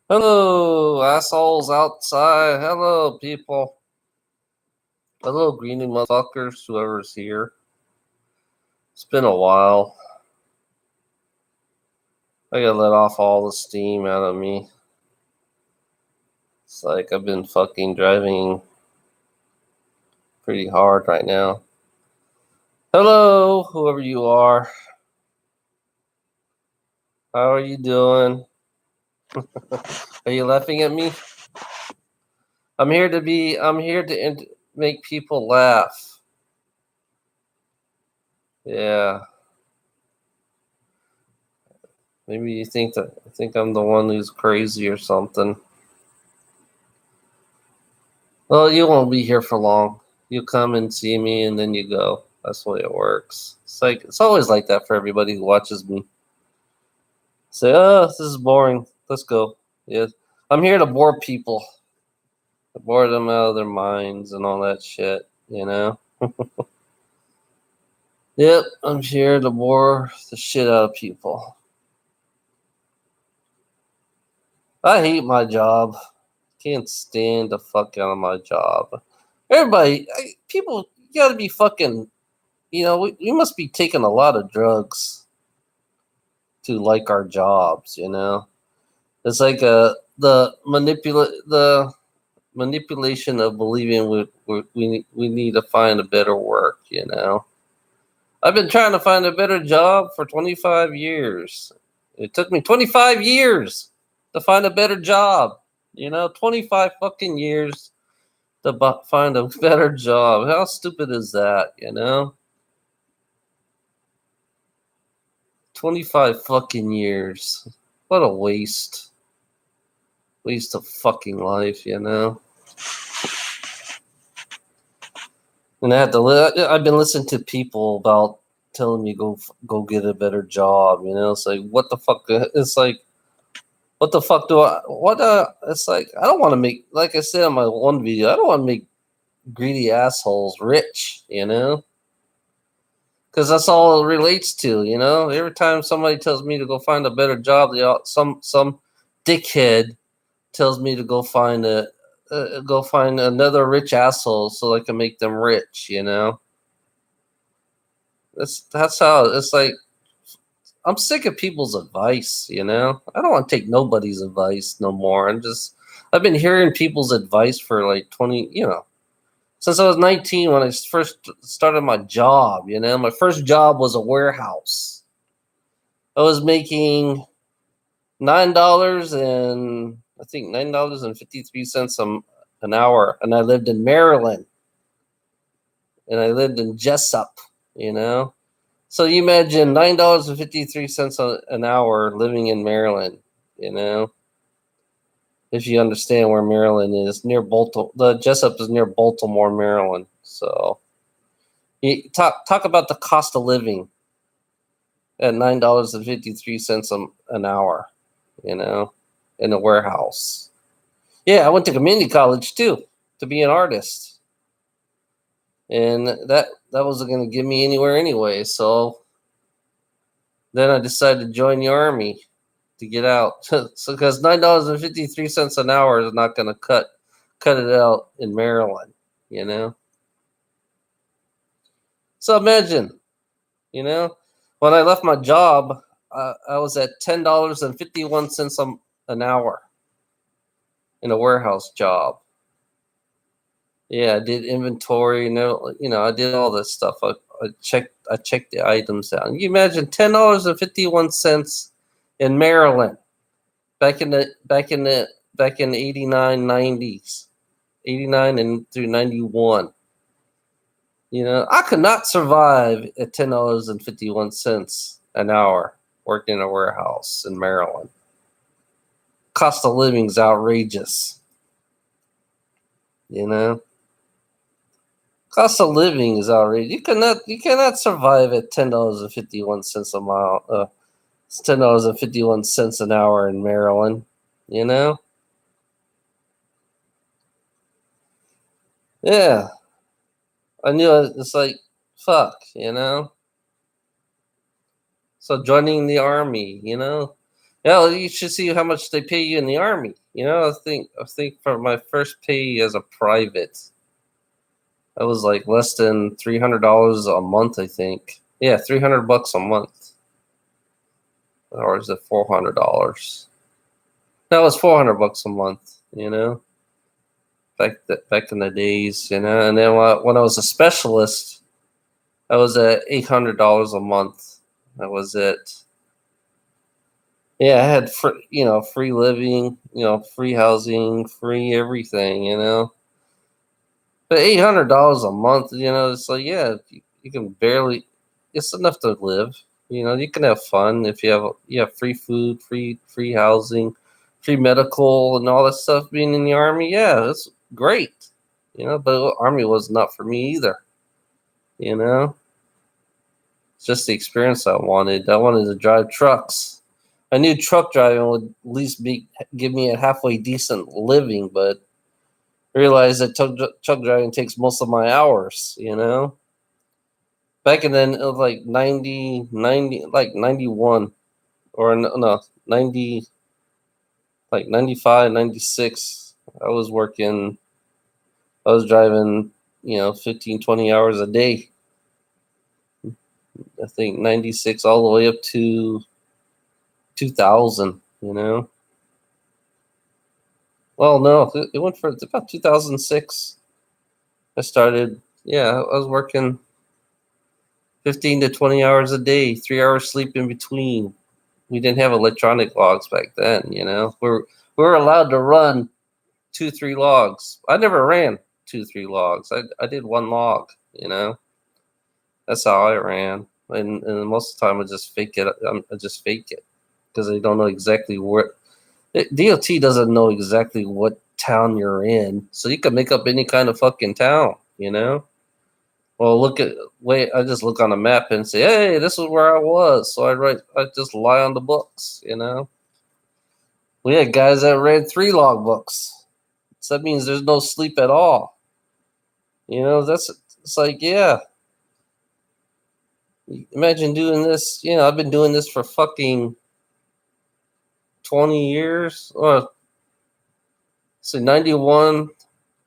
Hello, assholes outside. Hello, people. Hello, greeny motherfuckers, whoever's here. It's been a while. I gotta let off all the steam out of me. It's like I've been fucking driving pretty hard right now. Hello, whoever you are. How are you doing? Are you laughing at me? I'm here to make people laugh. Yeah. Maybe you think I'm the one who's crazy or something. Well, you won't be here for long. You come and see me and then you go. That's the way it works. It's always like that for everybody who watches me. Say, oh, this is boring. Let's go. Yeah. I'm here to bore people. To bore them out of their minds and all that shit, you know? Yep, I'm here to bore the shit out of people. I hate my job. Can't stand the fuck out of my job. Everybody, people, you gotta be fucking, we must be taking a lot of drugs to like our jobs, you know? It's like the manipulation of believing we need to find a better work, you know? I've been trying to find a better job for 25 years. It took me 25 years to find a better job. 25 fucking years to find a better job. How stupid is that, 25 fucking years. What a waste. Waste of fucking life, And I've been listening to people about telling me go get a better job, It's like, what the fuck? It's like, what the fuck do I, what, it's like, I don't want to make, like I said on my one video, I don't want to make greedy assholes rich, Because that's all it relates to, Every time somebody tells me to go find a better job, some dickhead tells me to go find another rich asshole so I can make them rich, That's how it's like. I'm sick of people's advice, I don't want to take nobody's advice no more. I've been hearing people's advice for like 20, since I was 19 when I first started my job, My first job was a warehouse. I was making $9.53 an hour, and I lived in Maryland, and I lived in Jessup, So you imagine $9.53 an hour living in Maryland, If you understand where Maryland is, near Baltimore. The Jessup is near Baltimore, Maryland. So you talk about the cost of living at $9.53 an hour, in a warehouse. Yeah, I went to community college too to be an artist, and that wasn't going to get me anywhere anyway. So then I decided to join the army to get out. So because $9.53 an hour is not going to cut it out in Maryland, So imagine, when I left my job, I was at $10.51 an hour in a warehouse job. Yeah, I did inventory, I did all this stuff. I checked the items out. You imagine $10.51 in Maryland back in the 89, 90s, 89 and through 91. I could not survive at $10.51 an hour working in a warehouse in Maryland. Cost of living is outrageous. Cost of living is outrageous. You cannot survive at $10.51 a mile. It's $10.51 an hour in Maryland. Yeah. I knew it's like, fuck, So joining the army, yeah, you should see how much they pay you in the army. I think for my first pay as a private, that was like less than $300 a month. I think, yeah, $300 a month, or is it $400? That was $400 a month. Back in the days, and then when I was a specialist, I was at $800 a month. That was it. Yeah, I had free living, free housing, free everything, But $800 a month, it's like, yeah, you can barely. It's enough to live. You can have fun if you have free food, free housing, free medical, and all that stuff. Being in the army, yeah, that's great. But the army was not for me either. You know, it's just the experience I wanted. I wanted to drive trucks. I knew truck driving would at least give me a halfway decent living, but I realized that truck driving takes most of my hours. Back in then, it was like 90, like 91, or no 90, like 95, 96. I was working. I was driving, 15, 20 hours a day. I think 96 all the way up to 2000. Well, no, it went for about 2006. I started. Yeah, I was working 15 to 20 hours a day, 3 hours sleep in between. We didn't have electronic logs back then. We were allowed to run 2, 3 logs. I never ran 2, 3 logs. I did one log. That's how I ran. And most of the time I just fake it. I just fake it because they don't know exactly where. DOT doesn't know exactly what town you're in, so you can make up any kind of fucking town. Well, I just look on a map and say, hey, this is where I was. So I just lie on the books. We had guys that read 3 log books. So that means there's no sleep at all. It's like, yeah. Imagine doing this. I've been doing this for fucking 20 years. Or, so 91.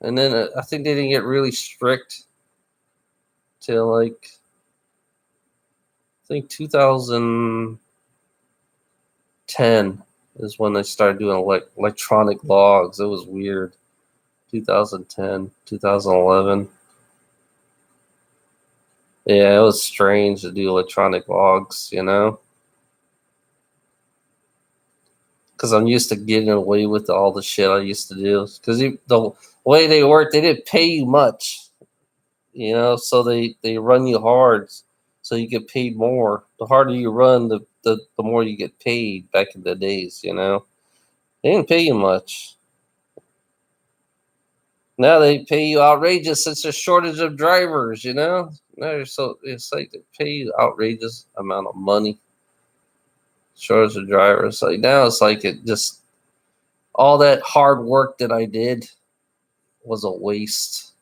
And then I think they didn't get really strict till like, I think 2010 is when they started doing electronic logs. It was weird. 2010, 2011. Yeah, it was strange to do electronic logs, because I'm used to getting away with all the shit I used to do. Because the way they worked, they didn't pay you much, so they run you hard so you get paid more. The harder you run, the more you get paid back in the days, They didn't pay you much. Now they pay you outrageous since there's shortage of drivers, Now it's like they pay you outrageous amount of money. Shortage of drivers. Like now it's like it just all that hard work that I did was a waste.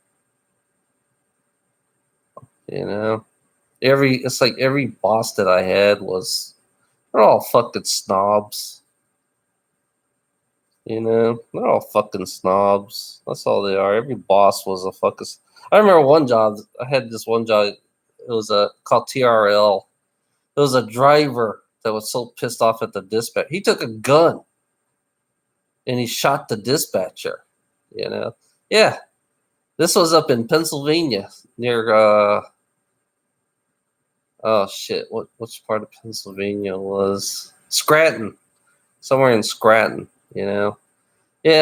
It's like every boss that I had they're all fucking snobs. They're all fucking snobs. That's all they are. Every boss was a fucking. I remember one job. I had this one job. It was called TRL. It was a driver that was so pissed off at the dispatch. He took a gun and he shot the dispatcher. Yeah. This was up in Pennsylvania near. Oh shit! Which part of Pennsylvania was Scranton? Somewhere in Scranton. Yeah,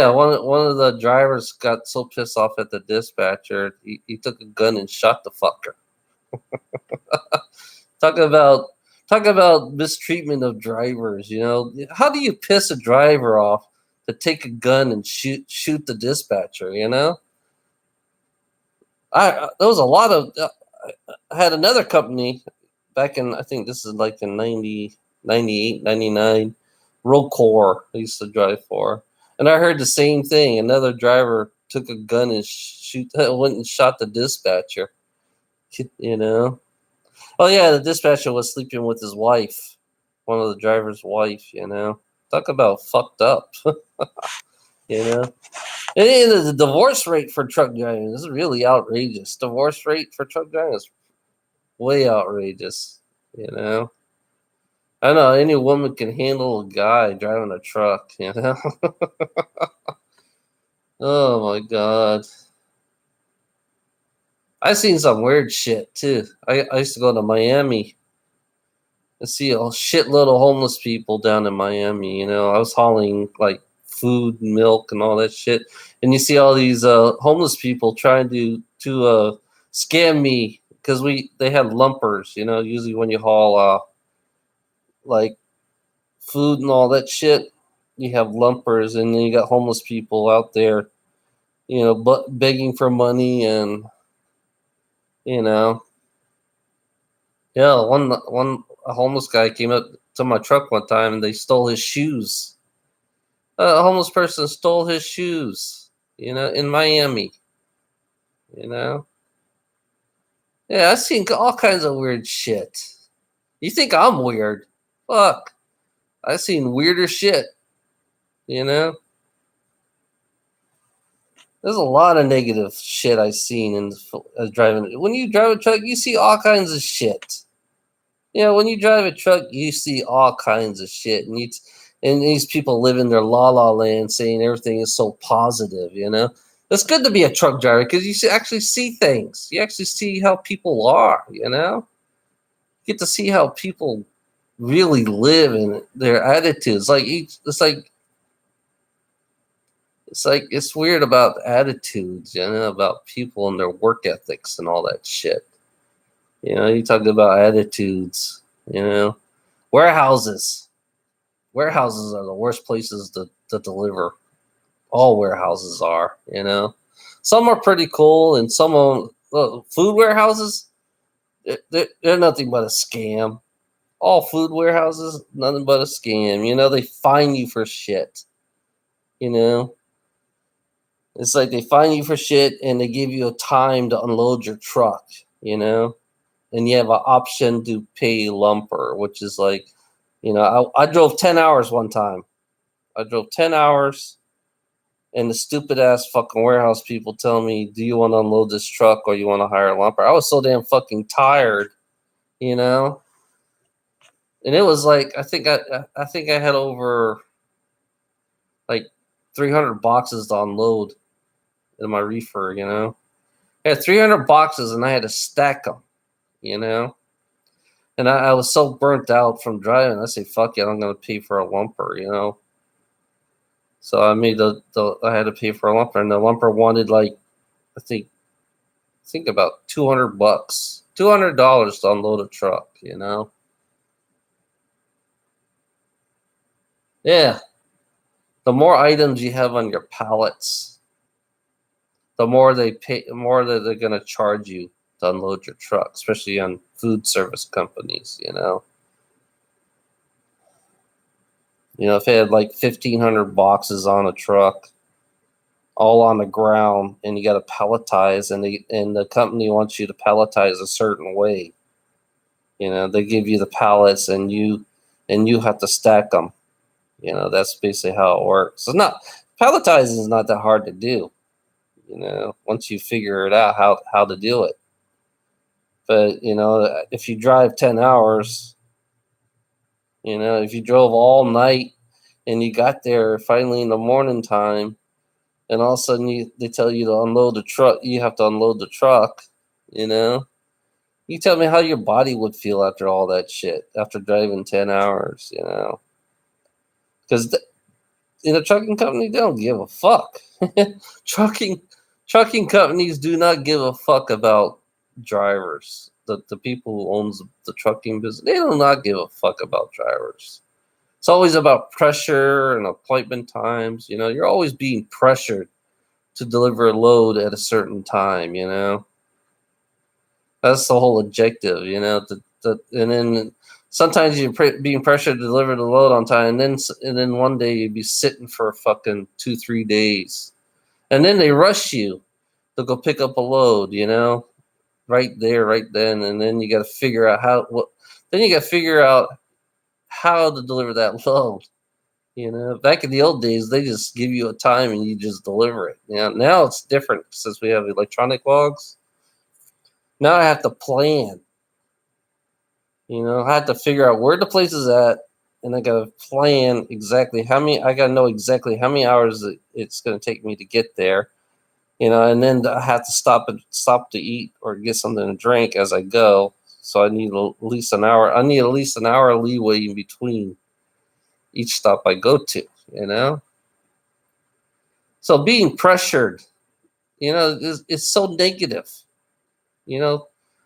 one of the drivers got so pissed off at the dispatcher, he took a gun and shot the fucker. Talk about mistreatment of drivers. How do you piss a driver off to take a gun and shoot the dispatcher? There was a lot of. I had another company back in, I think this is like in 90, 98, 99, Rollcore I used to drive for. And I heard the same thing. Another driver took a gun and went and shot the dispatcher. Oh yeah, the dispatcher was sleeping with his wife. one of the driver's wife, Talk about fucked up, you know? And the divorce rate for truck driving is really outrageous. Divorce rate for truck driving is way outrageous, I know any woman can handle a guy driving a truck, Oh my god. I seen some weird shit too. I used to go to Miami and see a shitload of homeless people down in Miami. I was hauling like food, milk, and all that shit, and you see all these homeless people trying to scam me because they had lumpers. Usually when you haul like food and all that shit, you have lumpers, and then you got homeless people out there, but begging for money and you know yeah, one a homeless guy came up to my truck one time and they stole his shoes. A homeless person stole his shoes, in Miami. You know, yeah, I've seen all kinds of weird shit. You think I'm weird? Fuck, I've seen weirder shit. You know, there's a lot of negative shit I've seen in driving. When you drive a truck, you see all kinds of shit. When you drive a truck, you see all kinds of shit, and these people live in their la la land, saying everything is so positive. It's good to be a truck driver because you actually see things. You actually see how people are. You get to see how people really live and their attitudes. It's weird about attitudes. About people and their work ethics and all that shit. You talk about attitudes. Warehouses. Warehouses are the worst places to deliver. All warehouses are, Some are pretty cool, and some of them, food warehouses, they're nothing but a scam. All food warehouses, nothing but a scam. They fine you for shit. It's like they fine you for shit, and they give you a time to unload your truck. And you have an option to pay lumper, which is like, I drove 10 hours one time. I drove 10 hours, and the stupid ass fucking warehouse people tell me, do you want to unload this truck or you want to hire a lumper? I was so damn fucking tired, And it was like, I think I had over like 300 boxes to unload in my reefer, I had 300 boxes and I had to stack them, And I was so burnt out from driving. I say, fuck it, I'm going to pay for a lumper, So I made I had to pay for a lumper, and the lumper wanted like, I think about $200, $200 to unload a truck, Yeah. The more items you have on your pallets, the more they pay, the more that they're going to charge you to unload your truck, especially on food service companies, if they had like 1,500 boxes on a truck, all on the ground, and you got to palletize, and the company wants you to palletize a certain way. They give you the pallets, and you have to stack them. That's basically how it works. It's not palletizing is not that hard to do. Once you figure it out how to do it. But if you drive 10 hours, if you drove all night and you got there finally in the morning time, and all of a sudden they tell you to unload the truck, you have to unload the truck, You tell me how your body would feel after all that shit, after driving 10 hours, Because in a trucking company, they don't give a fuck. Trucking companies do not give a fuck about drivers. The people who owns the trucking business, they do not give a fuck about drivers. It's always about pressure and appointment times. You're always being pressured to deliver a load at a certain time. That's the whole objective. And then sometimes you're being pressured to deliver the load on time, and then one day you'd be sitting for fucking 2-3 days, and then they rush you to go pick up a load, right there, right then, and then you got to figure out Then you got to figure out how to deliver that load. Back in the old days, they just give you a time and you just deliver it. Now it's different since we have electronic logs. Now I have to plan. I have to figure out where the place is at, and I got to plan exactly I got to know exactly how many hours it's going to take me to get there. And then I have to stop to eat or get something to drink as I go. So I need at least an hour. I need at least an hour leeway in between each stop I go to. So being pressured, is so negative.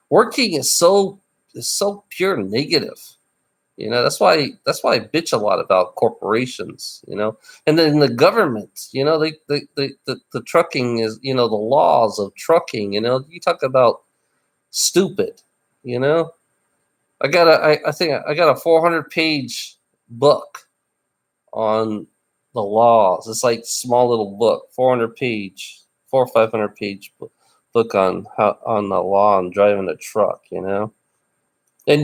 Working is so pure negative. That's why I bitch a lot about corporations. And then the government. The trucking is. The laws of trucking. You talk about stupid. I think I got a 400-page book on the laws. It's like small little book, 400-page, 400 or 500-page book on the law on driving a truck. And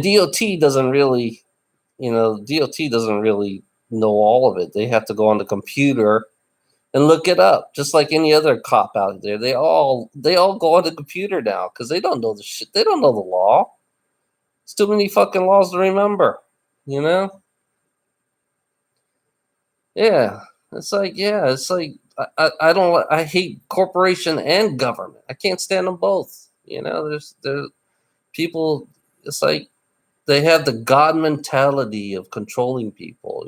DOT doesn't really know all of it. They have to go on the computer and look it up, just like any other cop out there. They all go on the computer now because they don't know the shit. They don't know the law. It's too many fucking laws to remember. Yeah. It's like I don't. I hate corporation and government. I can't stand them both. There's people. It's like they have the God mentality of controlling people.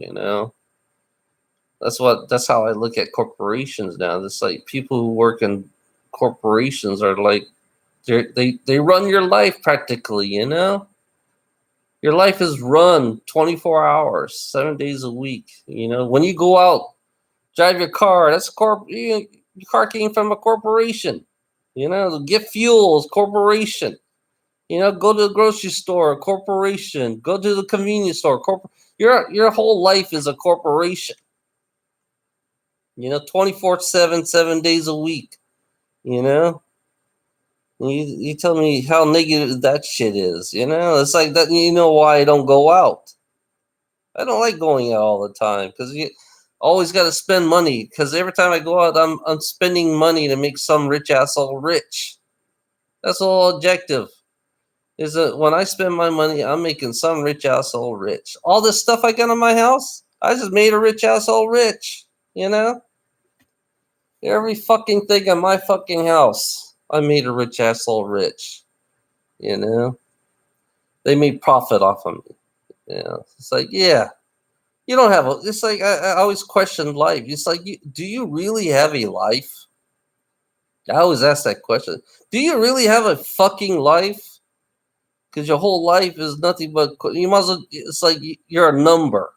That's how I look at corporations now. It's like people who work in corporations are like they run your life practically. Your life is run 24 hours, 7 days a week. When you go out, drive your car, that's your car came from a corporation. Get fuels, corporation. Go to the grocery store, corporation. Go to the convenience store, your whole life is a corporation. 24/7, 7 days a week. You tell me how negative that shit is. It's like that. Why I don't go out. I don't like going out all the time because you always got to spend money. Because every time I go out, I'm spending money to make some rich asshole rich. That's the whole objective. Is that when I spend my money, I'm making some rich asshole rich. All this stuff I got in my house, I just made a rich asshole rich. Every fucking thing in my fucking house, I made a rich asshole rich. They made profit off of me. It's like, yeah, you don't have it's like, I always question life. It's like, do you really have a life? I always ask that question. Do you really have a fucking life? Because your whole life is nothing but, you might as well, it's like you're a number,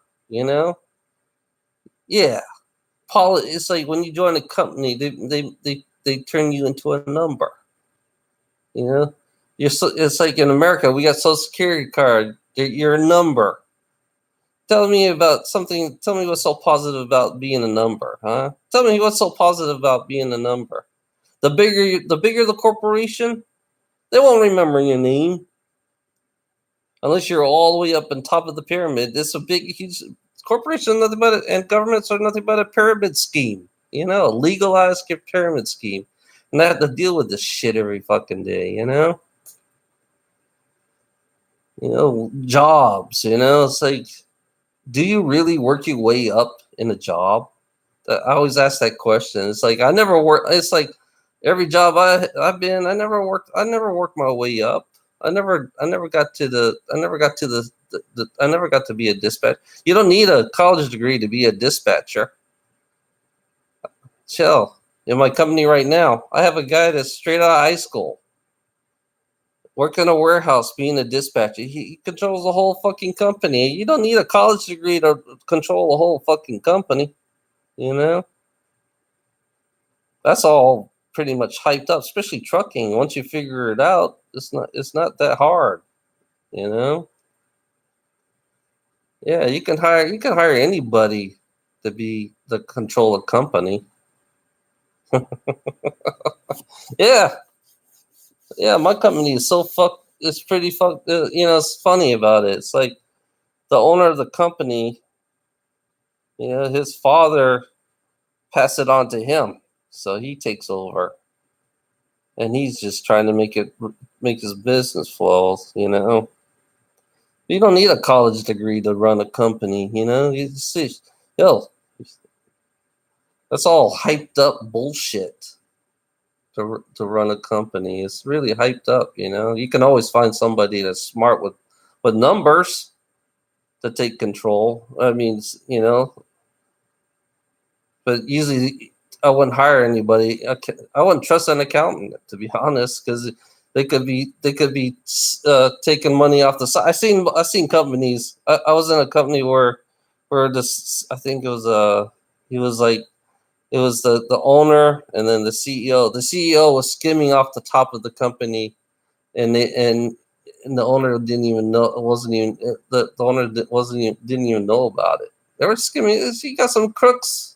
Yeah. It's like when you join a company, they turn you into a number. It's like in America, we got Social Security card. You're a number. Tell me what's so positive about being a number, huh? Tell me what's so positive about being a number. The bigger the corporation, they won't remember your name unless you're all the way up on top of the pyramid. It's a big, huge corporation, and governments are nothing but a pyramid scheme. A legalized pyramid scheme, and I have to deal with this shit every fucking day. Jobs. It's like, do you really work your way up in a job? I always ask that question. It's like I never work. It's like every job I've been, I never worked my way up. I never got to be a dispatcher. You don't need a college degree to be a dispatcher. Chill. In my company right now, I have a guy that's straight out of high school, working in a warehouse, being a dispatcher. He controls the whole fucking company. You don't need a college degree to control the whole fucking company. That's all pretty much hyped up, especially trucking. Once you figure it out, it's not that hard. Yeah, you can hire anybody to be the control a company. Yeah, my company is so fuck. It's pretty fuck. It's funny about it. It's like the owner of the company, his father passed it on to him, so he takes over, and he's just trying to make his business flow. You don't need a college degree to run a company. You see, yo, that's all hyped up bullshit to run a company. It's really hyped up. You can always find somebody that's smart with numbers to take control. I mean, but usually I wouldn't hire anybody. I wouldn't trust an accountant, to be honest, because they could be taking money off the side. I seen companies. I was in a company where this, I think it was he was like, it was the owner and then the CEO. The CEO was skimming off the top of the company, and the owner didn't even know. It wasn't even the owner didn't even know about it. They were skimming. You got some crooks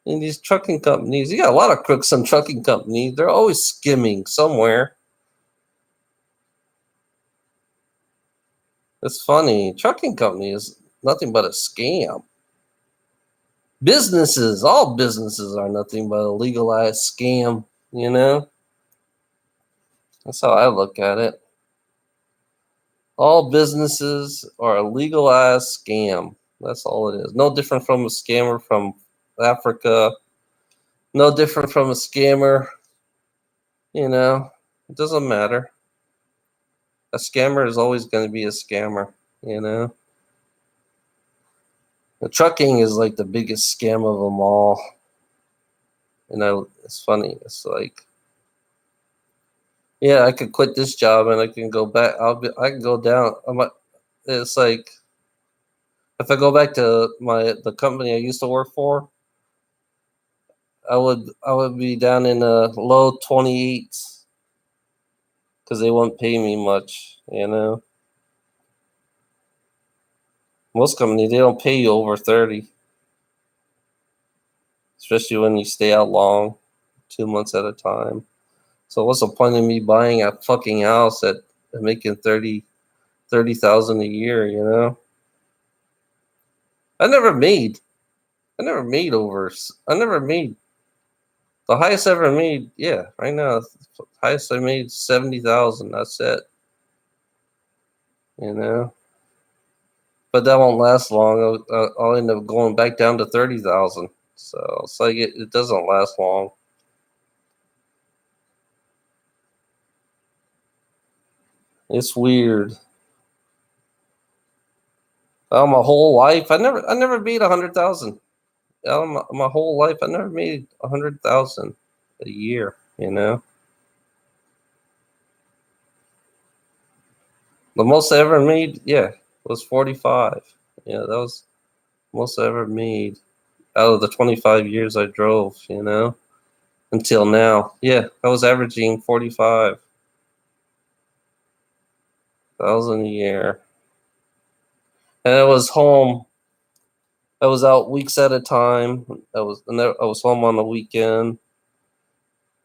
in these trucking companies. You got a lot of crooks in trucking companies. They're always skimming somewhere. It's funny. Trucking company is nothing but a scam. All businesses are nothing but a legalized scam. That's how I look at it. All businesses are a legalized scam. That's all it is. No different from a scammer from Africa. No different from a scammer. It doesn't matter. A scammer is always going to be a scammer. The trucking is like the biggest scam of them all. It's funny. It's like, yeah, I could quit this job and I can go back. I can go down. It's like, if I go back to the company I used to work for, I would be down in the low 28s because they won't pay me much. Most companies, they don't pay you over 30, especially when you stay out long, 2 months at a time. So what's the point of me buying a fucking house at making 30,000 a year? I never made. I never made over. I never made the highest I ever made. Yeah, right now, the highest I made 70,000. That's it. You know, but that won't last long. I'll end up going back down to 30,000. So it's like it doesn't last long. It's weird. My whole life, I never made 100,000. My whole life, I never made 100,000 a year. The most I ever made, yeah, was 45. Yeah, that was the most I ever made out of the 25 years I drove. Until now. Yeah, I was averaging 45,000 a year, and I was home. I was out weeks at a time. I was home on the weekend,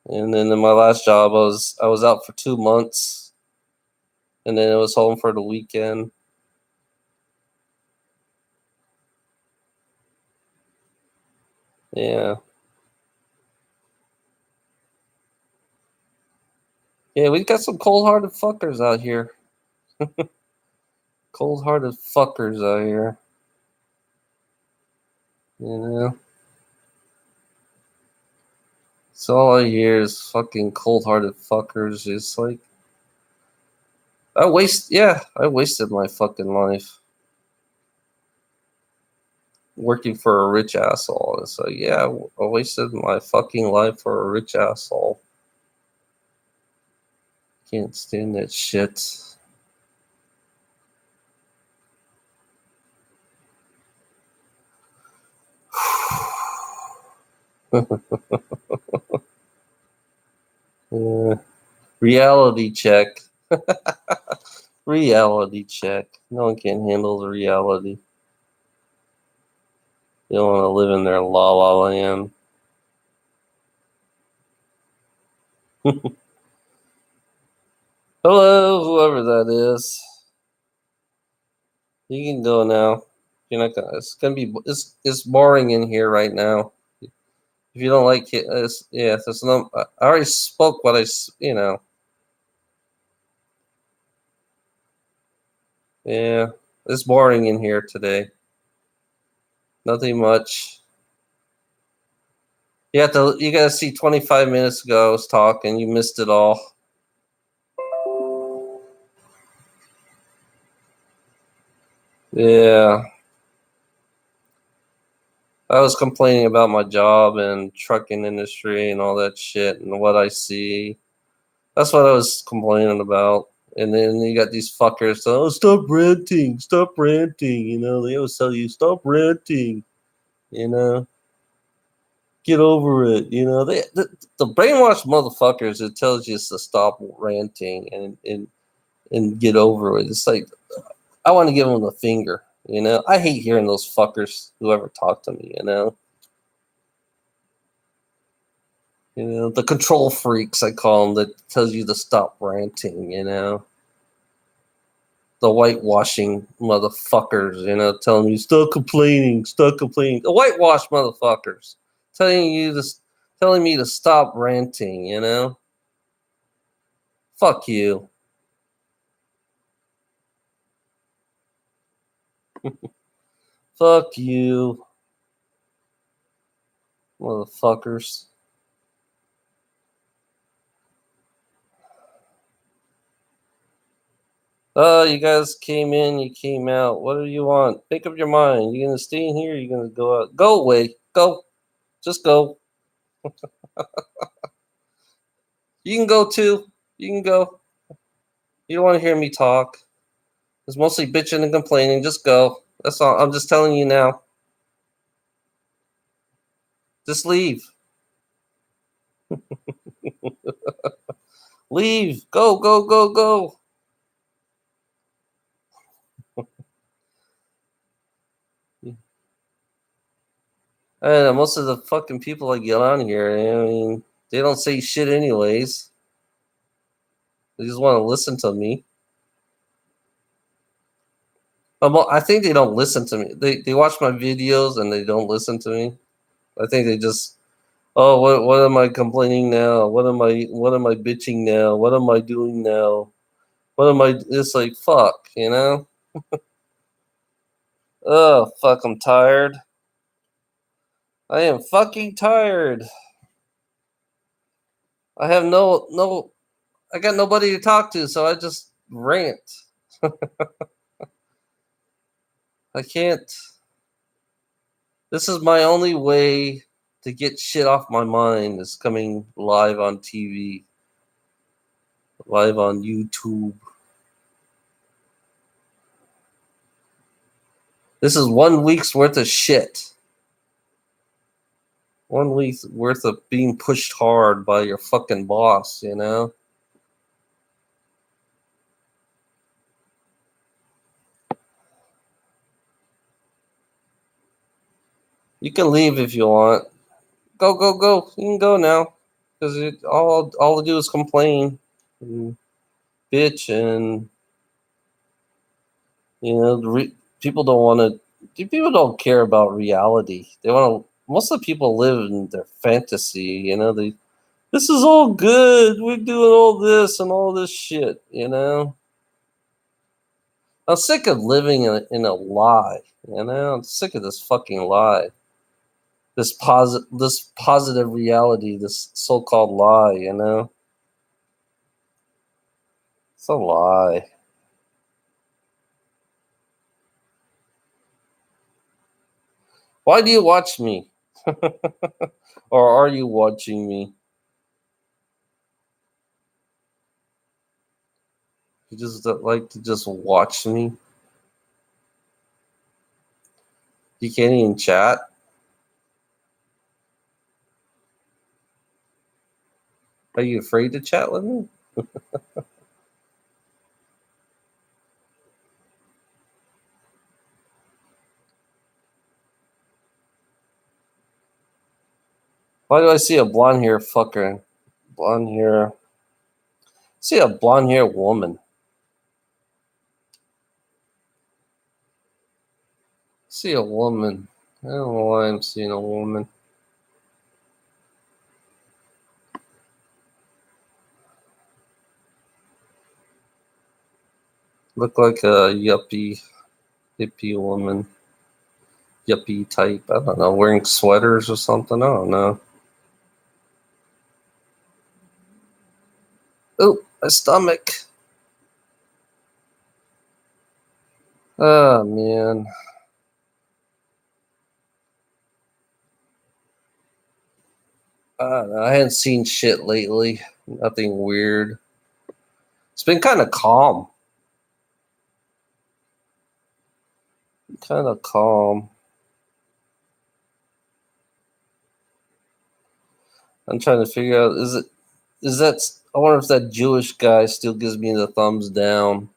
and then in my last job, I was out for 2 months, and then I was home for the weekend. Yeah, yeah, we got some cold-hearted fuckers out here. Cold-hearted fuckers out here. You know, so all I hear is fucking cold-hearted fuckers. It's like I wasted my fucking life working for a rich asshole. And so yeah, I wasted my fucking life for a rich asshole. Can't stand that shit. Yeah. Reality check. Reality check. No one can handle the reality. They don't want to live in their la la land. Hello, whoever that is. You can go now. You're not gonna. It's gonna be. It's boring in here right now. If you don't like it, yeah. There's no. I already spoke what I. You know. Yeah. It's boring in here today. Nothing much. You have to. You gotta see. 25 minutes ago, I was talking. You missed it all. Yeah. I was complaining about my job and trucking industry and all that shit and what I see. That's what I was complaining about. And then you got these fuckers. Oh, stop ranting, stop ranting. You know, they always tell you stop ranting. You know, get over it. You know, the brainwashed motherfuckers. It tells you to stop ranting and get over it. It's like I want to give them the finger. You know, I hate hearing those fuckers who ever talk to me. You know, the control freaks, I call them, that tells you to stop ranting, you know. The whitewashing motherfuckers, you know, telling you, stop complaining, stop complaining. The whitewash motherfuckers telling me to stop ranting, you know. Fuck you. Fuck you, motherfuckers. Oh, you guys came in, you came out. What do you want? Make up your mind. You gonna stay in here? You gonna go out? Go away. Go. Just go. You can go too. You can go. You don't want to hear me talk. It's mostly bitching and complaining. Just go. That's all. I'm just telling you now. Just leave. Leave. Go, go, go, go. And most of the fucking people that get on here, I mean, they don't say shit anyways. They just want to listen to me. I think they don't listen to me. They watch my videos and they don't listen to me. I think they just, oh, what am I complaining now? What am I bitching now? What am I doing now? What am I? It's like fuck, you know. Oh fuck, I'm tired. I am fucking tired. I have no. I got nobody to talk to, so I just rant. I can't. This is my only way to get shit off my mind. Is coming live on TV, live on YouTube. This is 1 week's worth of shit. 1 week's worth of being pushed hard by your fucking boss, you know? You can leave if you want. Go, go, go. You can go now. Because all to do is complain and bitch, and, you know, people don't want to, people don't care about reality. They want to, most of the people live in their fantasy, you know? This is all good. We're doing all this and all this shit, you know? I'm sick of living in a lie, you know? I'm sick of this fucking lie. This positive reality, this so-called lie, you know? It's a lie. Why do you watch me? Or are you watching me? You just like to just watch me? You can't even chat? Are you afraid to chat with me? Why do I see a blonde hair fucker? Blonde hair. See a blonde hair woman. See a woman. I don't know why I'm seeing a woman. Look like a yuppie, hippie woman. Yuppie type. I don't know. Wearing sweaters or something. I don't know. Oh, my stomach. Oh, man. I don't know. I hadn't seen shit lately. Nothing weird. It's been kind of calm. Kind of calm. I'm trying to figure out, is that, I wonder if that Jewish guy still gives me the thumbs down.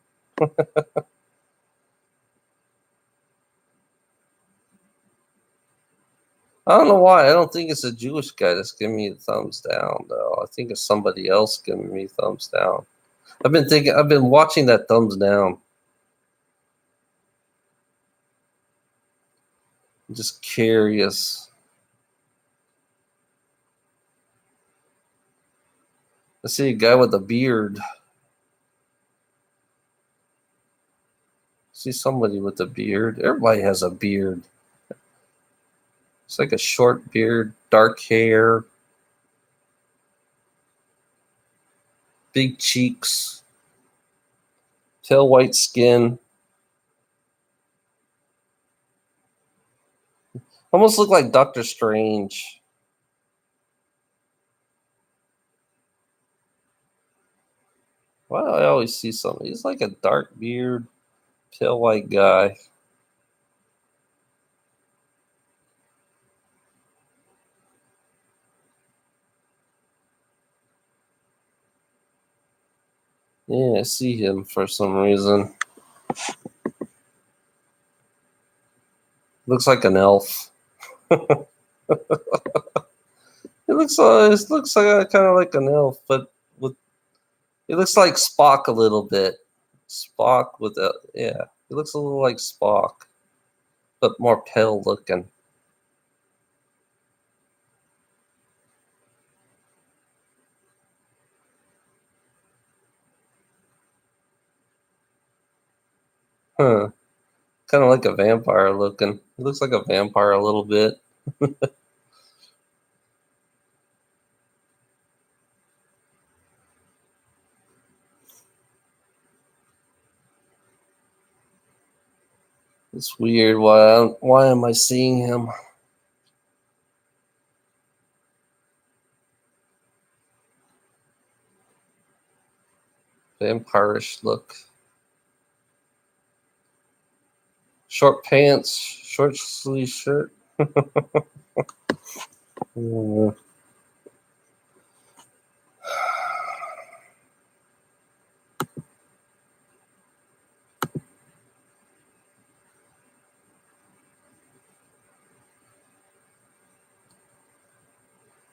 I don't know why. I don't think it's a Jewish guy that's giving me the thumbs down, though. I think it's somebody else giving me thumbs down. I've been watching that thumbs down. I'm just curious. I see a guy with a beard. I see somebody with a beard. Everybody has a beard. It's like a short beard, dark hair, big cheeks, pale white skin. Almost look like Doctor Strange. Why do I always see something? He's like a dark beard, pale white guy. Yeah, I see him for some reason. Looks like an elf. It looks like kind of like an elf, but with it looks like Spock a little bit. Spock with a yeah, it looks a little like Spock, but more pale looking. Huh. Kind of like a vampire looking. It looks like a vampire a little bit. It's weird. Why am I seeing him? Vampirish look. Short pants, short sleeve shirt. Mm.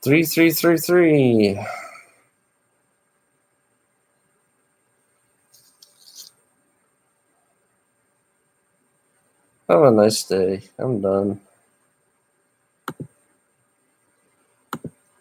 3333. Have a nice day. I'm done.